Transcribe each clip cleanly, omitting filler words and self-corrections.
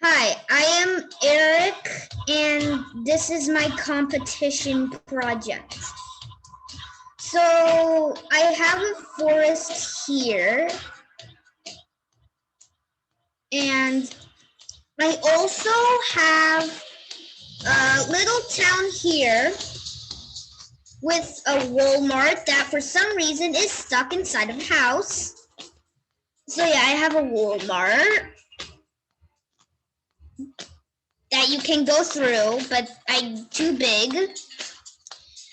Hi, I am Eric, and this is my competition project. So I have a forest here, and I also have a little town here with a Walmart that for some reason is stuck inside of a house. So yeah, I have a Walmart that you can go through, but I'm too big.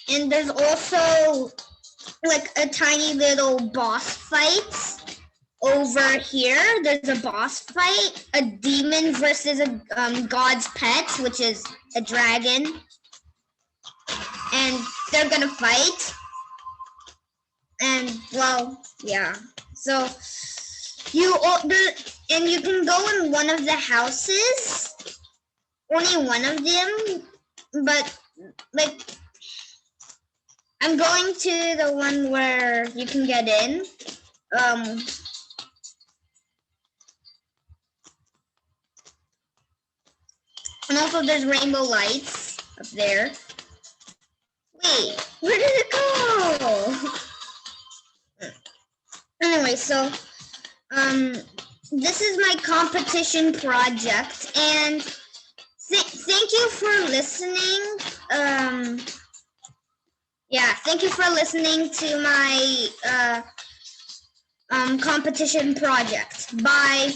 And there's also like a tiny little boss fight over here. There's a boss fight, a demon versus a god's pet, which is a dragon, and they're gonna fight. And well, yeah. So you can go in one of the houses, only one of them, but like I'm going to the one where you can get in. And also there's rainbow lights up there. Wait, where did it go? Anyway, so this is my competition project, and thank you for listening. Yeah, thank you for listening to my competition project. Bye.